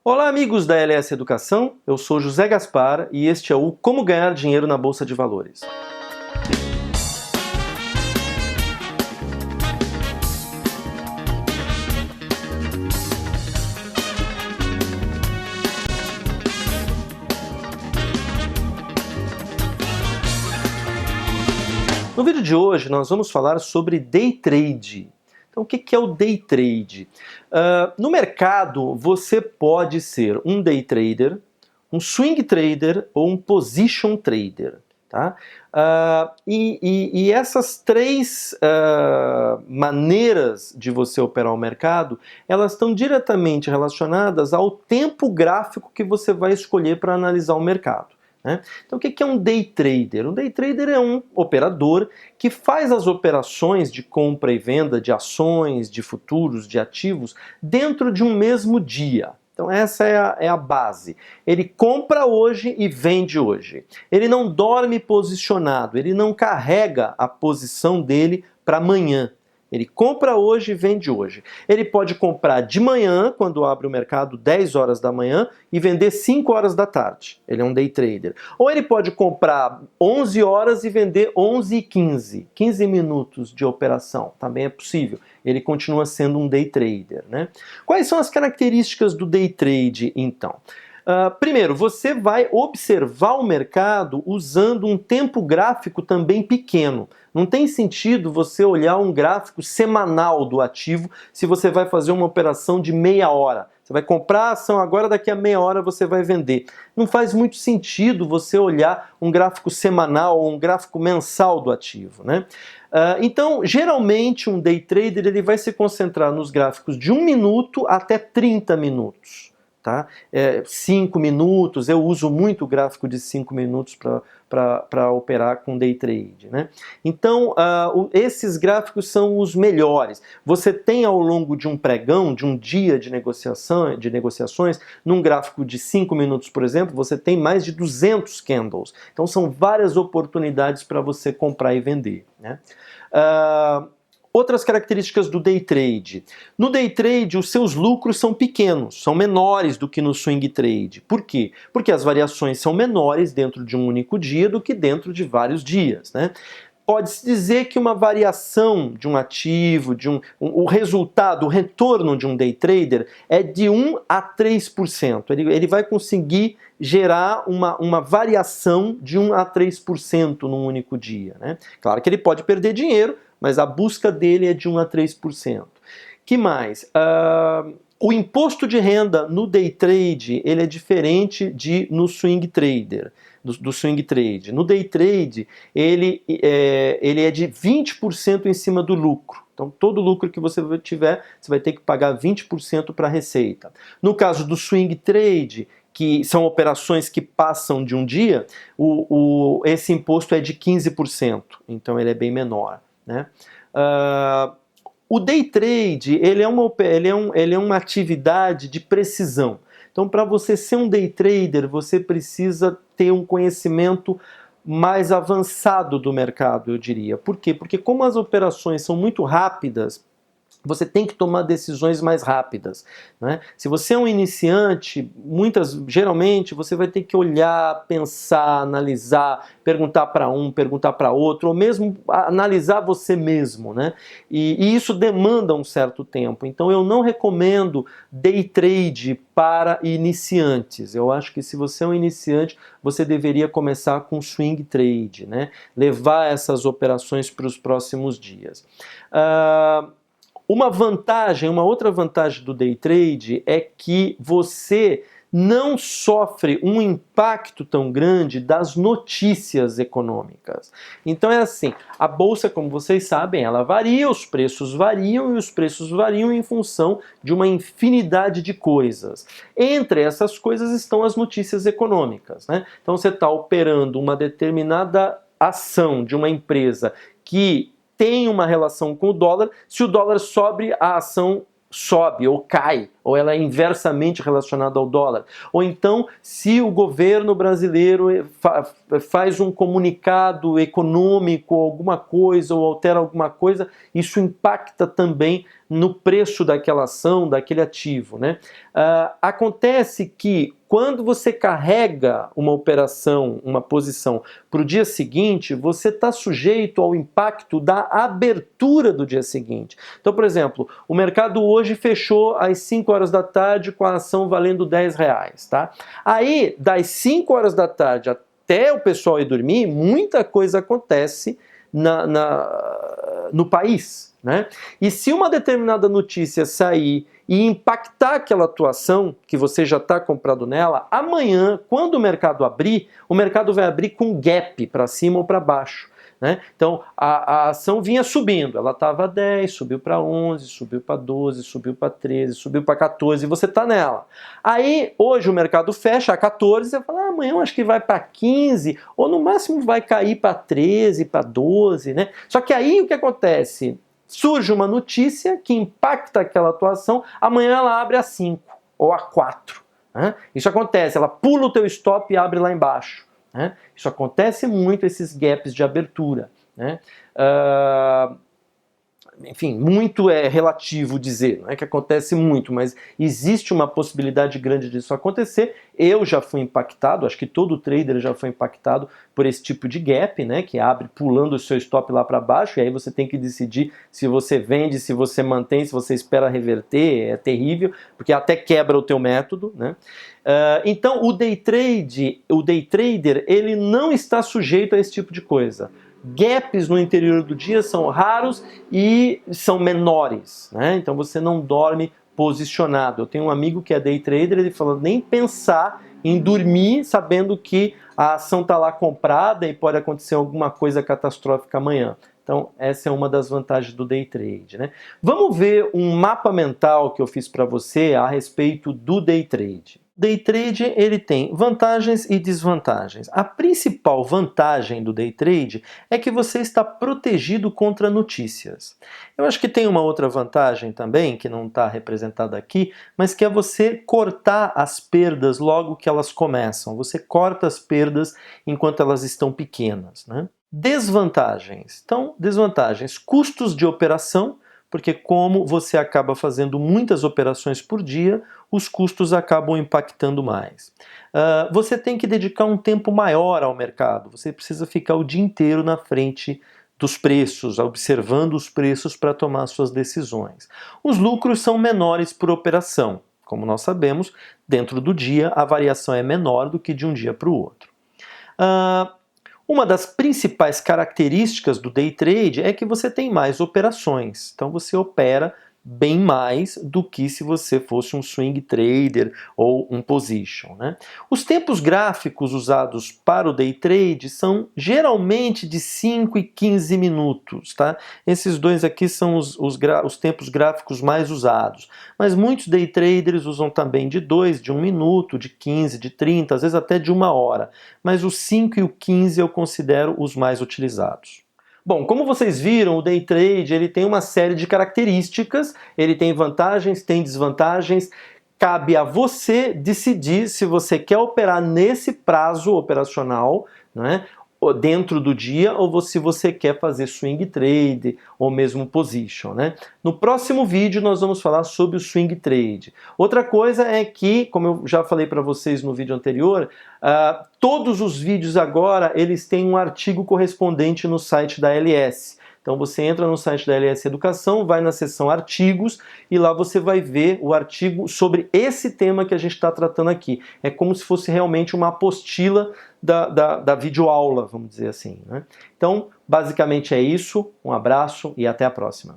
Olá, amigos da LS Educação, eu sou José Gaspar e este é o Como Ganhar Dinheiro na Bolsa de Valores. No vídeo de hoje nós vamos falar sobre Day Trade. Então, o que é o Day Trade? No mercado, você pode ser um Day Trader, um Swing Trader ou um Position Trader. Tá? E essas três maneiras de você operar o mercado, elas estão diretamente relacionadas ao tempo gráfico que você vai escolher para analisar o mercado. Né? Então, o que é um Day Trader? Um Day Trader é um operador que faz as operações de compra e venda de ações, de futuros, de ativos, dentro de um mesmo dia. Então essa é a base. Ele compra hoje e vende hoje. Ele não dorme posicionado, ele não carrega a posição dele para amanhã. Ele compra hoje e vende hoje. Ele pode comprar de manhã, quando abre o mercado 10 horas da manhã, e vender 5 horas da tarde. Ele é um day trader. Ou ele pode comprar 11 horas e vender 11 e 15. 15 minutos de operação. Também é possível. Ele continua sendo um day trader. Né? Quais são as características do day trade, então? Primeiro, você vai observar o mercado usando um tempo gráfico também pequeno. Não tem sentido você olhar um gráfico semanal do ativo se você vai fazer uma operação de meia hora. Você vai comprar a ação agora, daqui a meia hora você vai vender. Não faz muito sentido você olhar um gráfico semanal ou um gráfico mensal do ativo, né? Então, geralmente um day trader ele vai se concentrar nos gráficos de 1 minuto até 30 minutos. Tá? 5 minutos, eu uso muito o gráfico de 5 minutos para operar com day trade. Né? Então, esses gráficos são os melhores. Você tem ao longo de um pregão, de um dia de negociações, num gráfico de 5 minutos, por exemplo, você tem mais de 200 candles. Então, são várias oportunidades para você comprar e vender. Né? Outras características do day trade. No day trade, os seus lucros são pequenos, são menores do que no swing trade. Por quê? Porque as variações são menores dentro de um único dia do que dentro de vários dias. Né? Pode-se dizer que uma variação de um ativo, o resultado, o retorno de um day trader é de 1 a 3%. Ele vai conseguir gerar uma variação de 1 a 3% num único dia. Né? Claro que ele pode perder dinheiro, mas a busca dele é de 1 a 3%. Que mais? O imposto de renda no day trade ele é diferente no swing trader. Do swing trade. No day trade, ele é de 20% em cima do lucro. Então, todo lucro que você tiver, você vai ter que pagar 20% para a receita. No caso do swing trade, que são operações que passam de um dia, esse imposto é de 15%. Então, ele é bem menor. Né? O day trade ele é uma atividade de precisão. Então, para você ser um day trader, você precisa ter um conhecimento mais avançado do mercado, eu diria. Por quê? Porque como as operações são muito rápidas, você tem que tomar decisões mais rápidas. Né? Se você é um iniciante, geralmente você vai ter que olhar, pensar, analisar, perguntar para um, perguntar para outro, ou mesmo analisar você mesmo. Né? E isso demanda um certo tempo. Então eu não recomendo day trade para iniciantes. Eu acho que se você é um iniciante, você deveria começar com swing trade, né? Levar essas operações para os próximos dias. Uma outra vantagem do day trade é que você não sofre um impacto tão grande das notícias econômicas. Então é assim, a bolsa, como vocês sabem, ela varia, os preços variam e os preços variam em função de uma infinidade de coisas. Entre essas coisas estão as notícias econômicas. Né? Então você está operando uma determinada ação de uma empresa que tem uma relação com o dólar, se o dólar sobe, a ação sobe ou cai, ou ela é inversamente relacionada ao dólar. Ou então, se o governo brasileiro faz um comunicado econômico, alguma coisa, ou altera alguma coisa, isso impacta também no preço daquela ação, daquele ativo, né? Acontece que quando você carrega uma operação, uma posição para o dia seguinte, você está sujeito ao impacto da abertura do dia seguinte. Então, por exemplo, o mercado hoje fechou às 5 horas da tarde com a ação valendo R$10, tá? Aí, das 5 horas da tarde até o pessoal ir dormir, muita coisa acontece no país, né? E se uma determinada notícia sair e impactar aquela atuação que você já está comprado nela, amanhã, quando o mercado vai abrir com gap para cima ou para baixo, né? Então, a ação vinha subindo, ela estava 10, subiu para 11, subiu para 12, subiu para 13, subiu para 14, e você está nela. Aí, hoje o mercado fecha a 14, você fala, amanhã eu acho que vai para 15, ou no máximo vai cair para 13, para 12, né? Só que aí o que acontece? Surge uma notícia que impacta aquela atuação, amanhã ela abre a 5 ou a 4. Né? Isso acontece, ela pula o teu stop e abre lá embaixo. Né? Isso acontece muito, esses gaps de abertura. Né? Enfim, muito é relativo dizer, não é que acontece muito, mas existe uma possibilidade grande disso acontecer. Eu já fui impactado, acho que todo trader já foi impactado por esse tipo de gap, né, que abre pulando o seu stop lá para baixo, e aí você tem que decidir se você vende, se você mantém, se você espera reverter. É terrível, porque até quebra o teu método, né? Então o day trader, ele não está sujeito a esse tipo de coisa. Gaps no interior do dia são raros e são menores, né? Então você não dorme posicionado. Eu tenho um amigo que é day trader, ele falou nem pensar em dormir sabendo que a ação está lá comprada e pode acontecer alguma coisa catastrófica amanhã. Então essa é uma das vantagens do day trade, né? Vamos ver um mapa mental que eu fiz para você a respeito do day trade. Day trade, ele tem vantagens e desvantagens. A principal vantagem do day trade é que você está protegido contra notícias. Eu acho que tem uma outra vantagem também, que não está representada aqui, mas que é você cortar as perdas logo que elas começam. Você corta as perdas enquanto elas estão pequenas, né? Desvantagens. Então, desvantagens. Custos de operação, porque como você acaba fazendo muitas operações por dia, os custos acabam impactando mais. Você tem que dedicar um tempo maior ao mercado, você precisa ficar o dia inteiro na frente dos preços, observando os preços para tomar suas decisões. Os lucros são menores por operação. Como nós sabemos, dentro do dia a variação é menor do que de um dia para o outro. Uma das principais características do day trade é que você tem mais operações. Então você opera bem mais do que se você fosse um swing trader ou um position, né? Os tempos gráficos usados para o day trade são geralmente de 5 e 15 minutos, tá? Esses dois aqui são os tempos gráficos mais usados, mas muitos day traders usam também de 2, de 1 minuto, de 15, de 30, às vezes até de 1 hora, mas os 5 e o 15 eu considero os mais utilizados. Bom, como vocês viram, o day trade ele tem uma série de características, ele tem vantagens, tem desvantagens. Cabe a você decidir se você quer operar nesse prazo operacional, né, dentro do dia, ou se você quer fazer swing trade ou mesmo position, né? No próximo vídeo nós vamos falar sobre o swing trade. Outra coisa é que, como eu já falei para vocês no vídeo anterior, todos os vídeos agora eles têm um artigo correspondente no site da LS. Então você entra no site da LS Educação, vai na seção artigos e lá você vai ver o artigo sobre esse tema que a gente está tratando aqui. É como se fosse realmente uma apostila da videoaula, vamos dizer assim, né? Então, basicamente é isso. Um abraço e até a próxima.